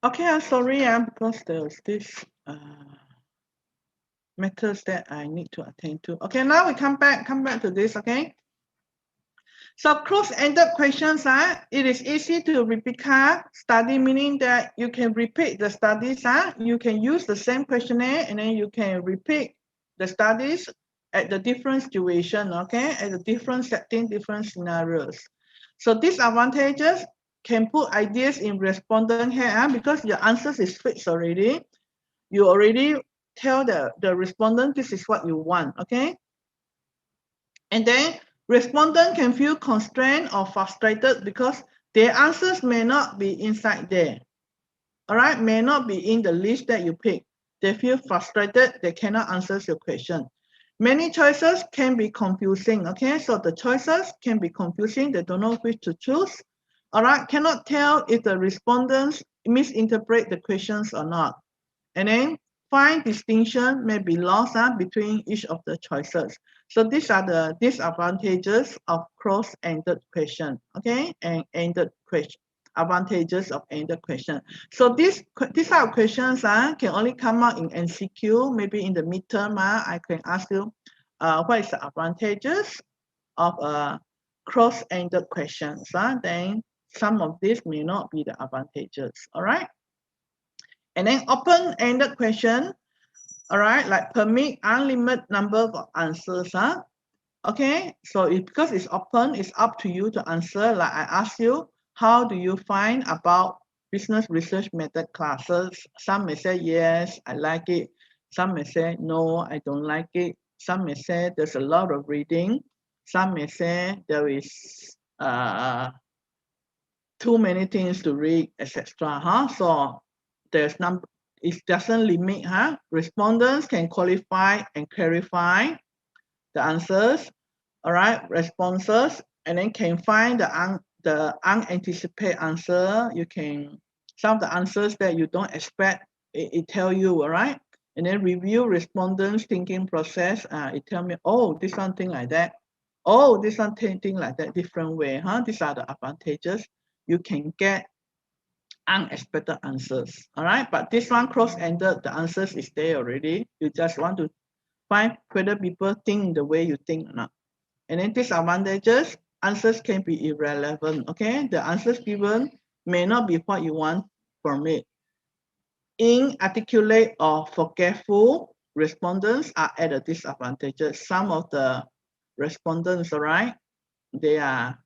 Speaker 1: Okay, I'm sorry, because there's this matters that I need to attend to. Okay, now we come back to this, okay? So close-ended questions, it is easy to repeat study, meaning that you can repeat the studies. You can use the same questionnaire and then you can repeat the studies at the different situation, okay? At the different setting, different scenarios. So these advantages can put ideas in respondent here because your answers is fixed already. You already tell the respondent this is what you want, okay? And then respondent can feel constrained or frustrated because their answers may not be inside there. All right, may not be in the list that you pick. They feel frustrated, they cannot answer your question. Many choices can be confusing, okay? So the choices can be confusing, they don't know which to choose. All right, cannot tell if the respondents misinterpret the questions or not. And then fine distinction may be lost between each of the choices. So these are the disadvantages of cross-ended question, okay? And ended question, advantages of ended question. So these type of questions can only come out in MCQ, maybe in the midterm. I can ask you, what is the advantages of cross-ended questions? Then some of these may not be the advantages, all right? And then open-ended question, all right, like permit unlimited number of answers. Okay, so because it's open, it's up to you to answer. Like I asked you, how do you find about business research method classes? Some may say, yes, I like it. Some may say, no, I don't like it. Some may say there's a lot of reading. Some may say there is too many things to read, etc. So there's number, it doesn't limit. Respondents can qualify and clarify the answers, all right, responses, and then can find the unanticipated answer. You can, some of the answers that you don't expect, it tell you, all right, and then review respondents' thinking process. It tell me, oh, this one thing like that. Oh, this one thing like that, different way. These are the advantages. You can get unexpected answers, all right? But this one cross-ended, the answers is there already. You just want to find whether people think the way you think or not. And then disadvantages, answers can be irrelevant, okay? The answers given may not be what you want from it. Inarticulate or forgetful respondents are at a disadvantage. Some of the respondents, all right, they are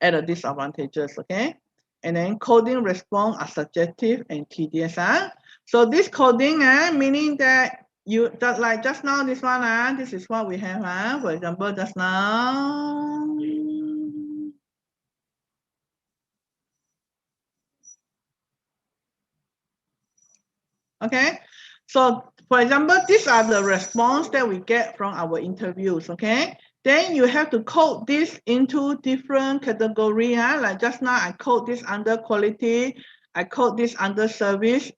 Speaker 1: at a disadvantages, okay? And then coding response are subjective and tedious. So this coding, meaning that you just like just now this one, this is what we have. For example, just now. Okay, so for example, these are the response that we get from our interviews, okay? Then you have to code this into different category. Like just now, I code this under quality, I code this under service,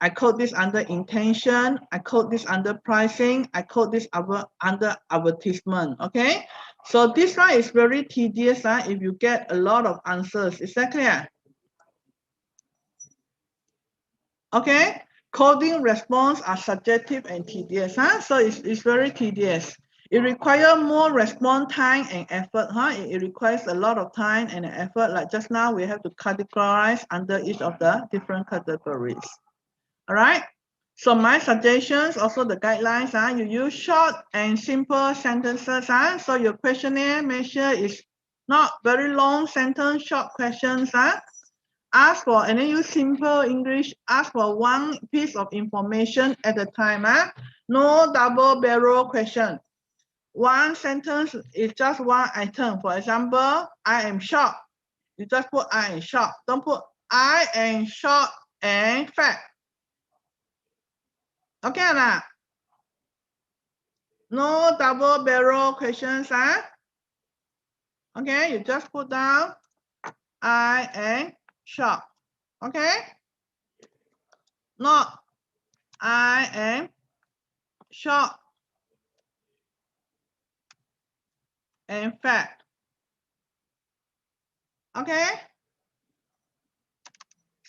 Speaker 1: I code this under intention, I code this under pricing, I code this under advertisement, okay? So this one is very tedious if you get a lot of answers. Is that clear? Okay? Coding response are subjective and tedious. So it's very tedious. It requires more response time and effort. It requires a lot of time and effort. Like just now, we have to categorize under each of the different categories. All right? So my suggestions, also the guidelines, you use short and simple sentences. So your questionnaire, make sure it's not very long sentence, short questions. Ask for, and then use simple English, ask for one piece of information at a time. No double barrel question. One sentence is just one item. For example, I am short. You just put I am short. Don't put I am short and fat. Okay or not? No double barrel questions. Okay, you just put down I am short. Okay? Not I am short and fat. Okay?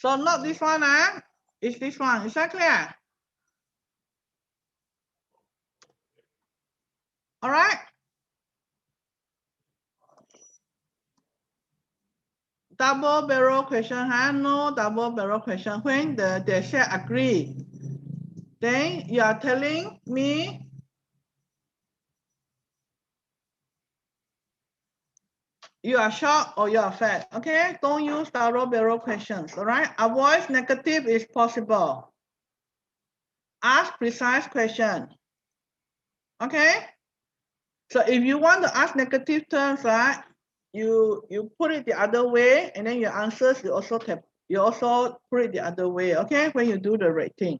Speaker 1: So not this one, it's this one. Is that clear? All right. Double barrel question, no double barrel question. When they say agree, then you are telling me you are short or you are fat. Okay, don't use double barrel questions. All right, avoid negative if possible. Ask precise question. Okay, so if you want to ask negative terms, right, you put it the other way, and then your answers you also put it the other way. Okay, when you do the rating.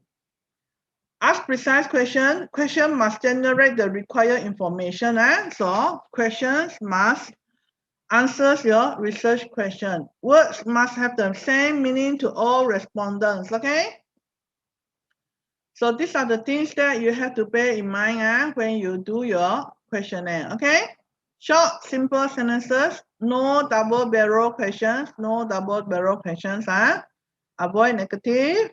Speaker 1: Ask precise question. Question must generate the required information. So questions must answer your research question. Words must have the same meaning to all respondents. Okay. So these are the things that you have to bear in mind when you do your questionnaire. Okay. Short, simple sentences. No double barrel questions. No double barrel questions. Avoid negative.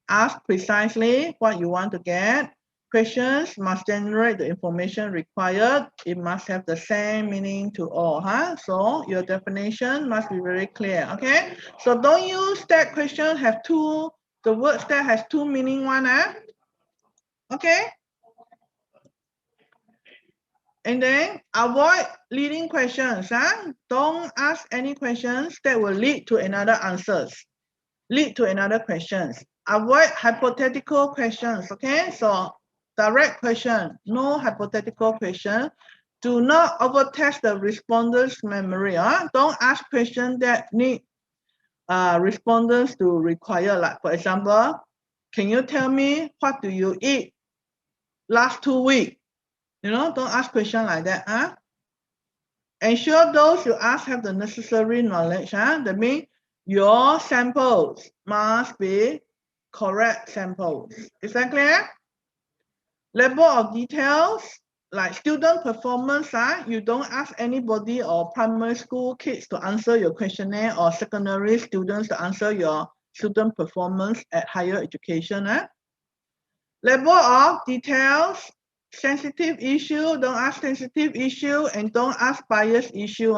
Speaker 1: Ask precisely what you want to get. Questions must generate the information required. It must have the same meaning to all. So your definition must be very clear. Okay. So don't use that question have the words that has two meaning one. Okay. And then avoid leading questions. Don't ask any questions that will lead to another answers. Lead to another questions. Avoid hypothetical questions. Okay, so direct question, no hypothetical question. Do not overtest the respondent's memory. Don't ask questions that need respondents to require. Like for example, can you tell me what do you eat last 2 weeks? Don't ask questions like that. Ensure those you ask have the necessary knowledge. That means your samples must be correct samples. Is that clear? Level of details, like student performance, you don't ask anybody or primary school kids to answer your questionnaire or secondary students to answer your student performance at higher education. Level of details, sensitive issue, don't ask sensitive issue and don't ask bias issue.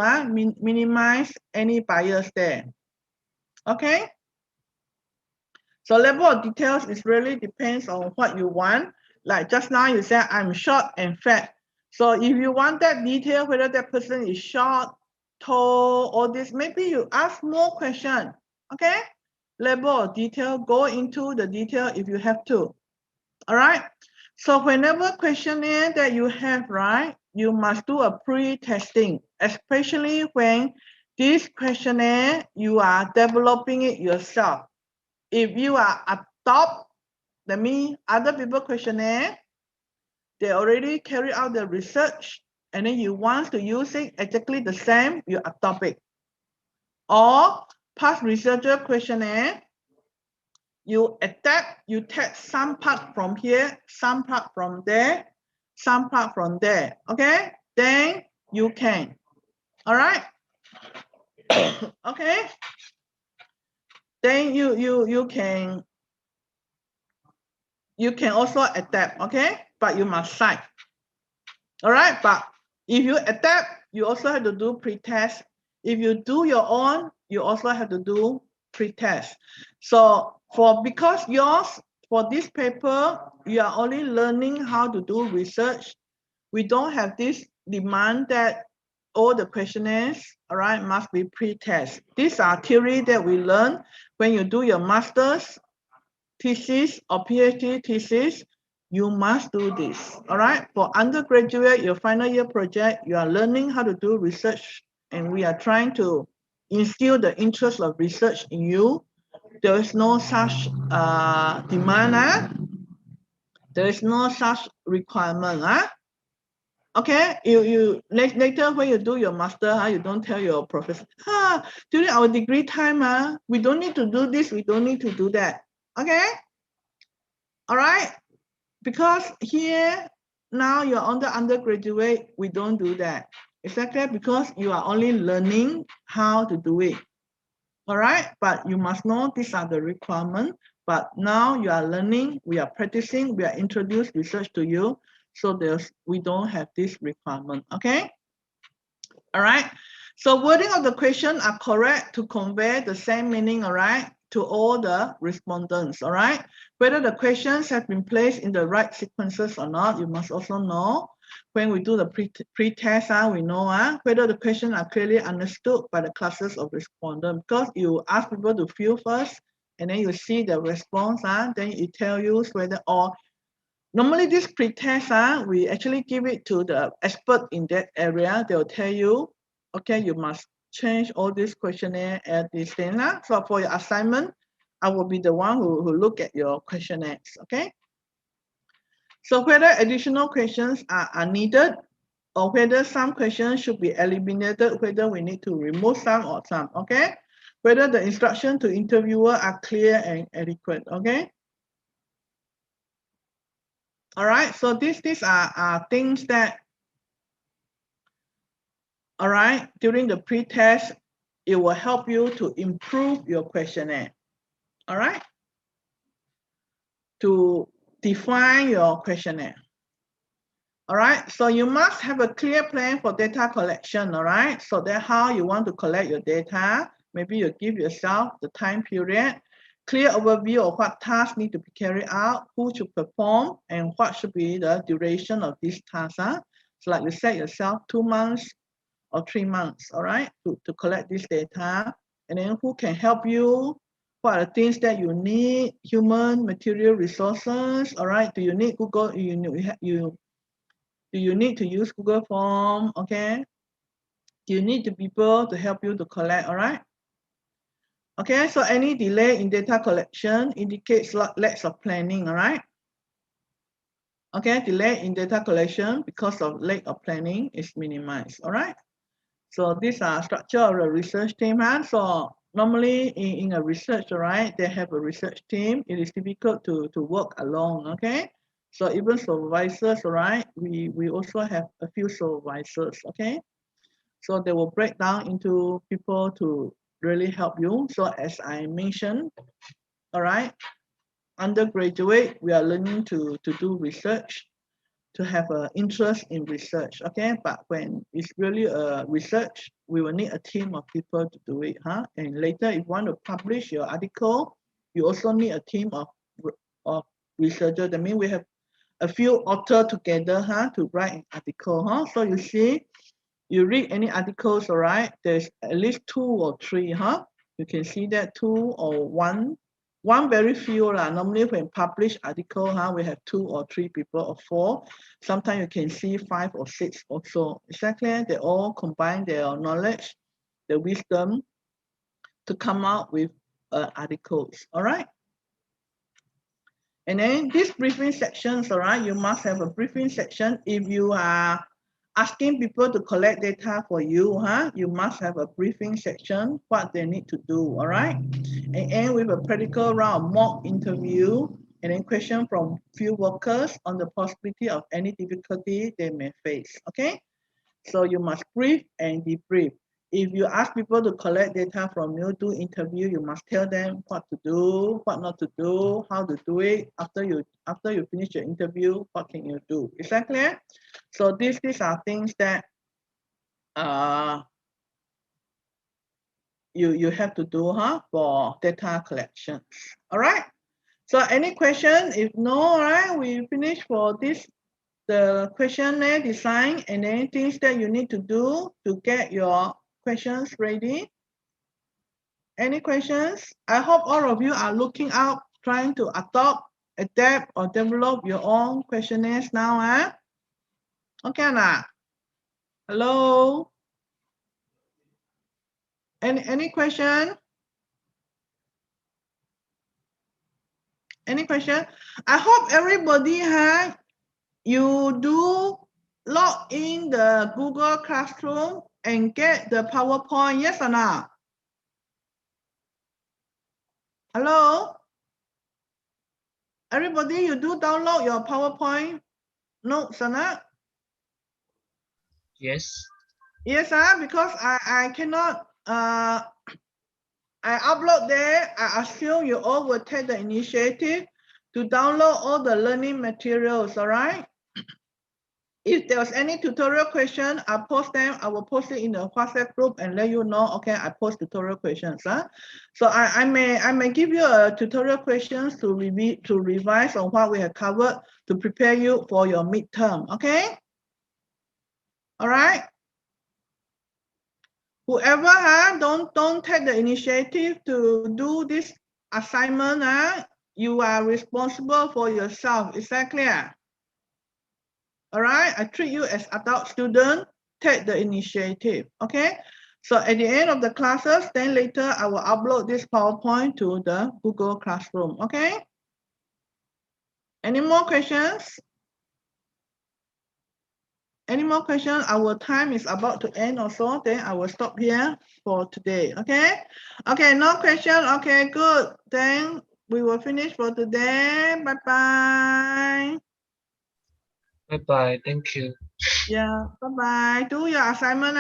Speaker 1: Minimize any bias there. Okay. So level of details is really depends on what you want. Like just now you said I'm short and fat. So if you want that detail, whether that person is short, tall, or this, maybe you ask more questions. Okay. Level of detail, go into the detail if you have to. All right. So whenever questionnaire that you have, right, you must do a pre-testing, especially when this questionnaire, you are developing it yourself. If you are adopt, that means other people questionnaire, they already carry out the research, and then you want to use it exactly the same, you adopt it. Or past researcher questionnaire, you adapt, you take some part from here, some part from there, some part from there. Okay, then you can. All right. Okay. Then you can also adapt. Okay, but you must cite. All right, but if you adapt, you also have to do pre-test. If you do your own, you also have to do pre-test. So because yours, for this paper, you are only learning how to do research. We don't have this demand that all the questionnaires, all right, must be pre-test. These are theory that we learn when you do your master's thesis or PhD thesis. You must do this, all right? For undergraduate, your final year project, you are learning how to do research, and we are trying to instill the interest of research in you. There is no such demand. There is no such requirement. Okay, you later when you do your master, you don't tell your professor, during our degree time, we don't need to do this, we don't need to do that. Okay, all right, because here now you're on the undergraduate, we don't do that. Exactly, because you are only learning how to do it. All right, but you must know these are the requirements. But now you are learning, we are practicing, we are introduced research to you. So we don't have this requirement, okay? All right, so wording of the question are correct to convey the same meaning, all right, to all the respondents, all right? Whether the questions have been placed in the right sequences or not, you must also know. When we do the pre-test, we know whether the questions are clearly understood by the classes of respondents, because you ask people to fill first, and then you see the response, then it tells you whether or normally this pre-test, we actually give it to the expert in that area. They'll tell you, okay, you must change all this questionnaire at this thing. So for your assignment, I will be the one who look at your questionnaires, okay? So whether additional questions are needed, or whether some questions should be eliminated, whether we need to remove some or some, okay? Whether the instruction to interviewer are clear and adequate, okay? All right, so these are things that, all right, during the pre-test, it will help you to improve your questionnaire, all right? To define your questionnaire. All right, so you must have a clear plan for data collection, all right? So that's how you want to collect your data. Maybe you give yourself the time period, clear overview of what tasks need to be carried out, who should perform, and what should be the duration of this task. So like you set yourself 2 months or 3 months, all right, to collect this data. And then who can help you? What are the things that you need? Human, material, resources, all right? Do you need Google? Do you need to use Google Form? Okay. Do you need the people to help you to collect? All right. Okay. So any delay in data collection indicates lack of planning. All right. Okay. Delay in data collection because of lack of planning is minimized. All right. So these are structure of the research team. So normally in a research, all right, they have a research team. It is difficult to work alone. Okay. So even supervisors, all right, we also have a few supervisors, okay? So they will break down into people to really help you. So as I mentioned, all right, undergraduate, we are learning to do research, to have an interest in research, okay? But when it's really a research, we will need a team of people to do it, And later, if you want to publish your article, you also need a team of researchers. That means we have a few authors together to write an article. So you see, you read any articles, all right, there's at least 2 or 3. You can see that 2 or 1. One very few. Normally when publish article, we have 2 or 3 people or 4. Sometimes you can see 5 or 6 also. Exactly, they all combine their knowledge, their wisdom to come out with articles, all right? And then these briefing sections, all right, you must have a briefing section. If you are asking people to collect data for you, you must have a briefing section, what they need to do, all right? And end with a practical round of mock interview, and then question from field workers on the possibility of any difficulty they may face, okay? So you must brief and debrief. If you ask people to collect data from you, do interview, you must tell them what to do, what not to do, how to do it. After you finish your interview, what can you do? Is that clear? So these are things that you have to do for data collections. All right. So any question? If no, all right, we finish for this the questionnaire design and then things that you need to do to get your questions ready. Any questions? I hope all of you are looking out, trying to adopt, adapt, or develop your own questionnaires now. Okay, now. Hello? Any question? Any question? I hope everybody you do log in the Google Classroom and get the PowerPoint, yes or not? Hello? Everybody, you do download your PowerPoint notes or not?
Speaker 2: Yes.
Speaker 1: Yes, because I cannot I upload there. I assume you all will take the initiative to download all the learning materials, all right? If there's any tutorial question, I post them. I will post it in the WhatsApp group and let you know. Okay, I post tutorial questions. Huh? So I may give you a tutorial questions to revise on what we have covered to prepare you for your midterm. Okay. All right. Whoever don't take the initiative to do this assignment, you are responsible for yourself. Is that clear? All right, I treat you as adult student, take the initiative, okay? So at the end of the classes, then later I will upload this PowerPoint to the Google Classroom, okay? Any more questions? Any more questions? Our time is about to end also, then I will stop here for today, okay? Okay, no question, okay, good. Then we will finish for today, bye-bye.
Speaker 2: Bye bye. Thank you.
Speaker 1: Yeah, bye-bye. Do your assignment,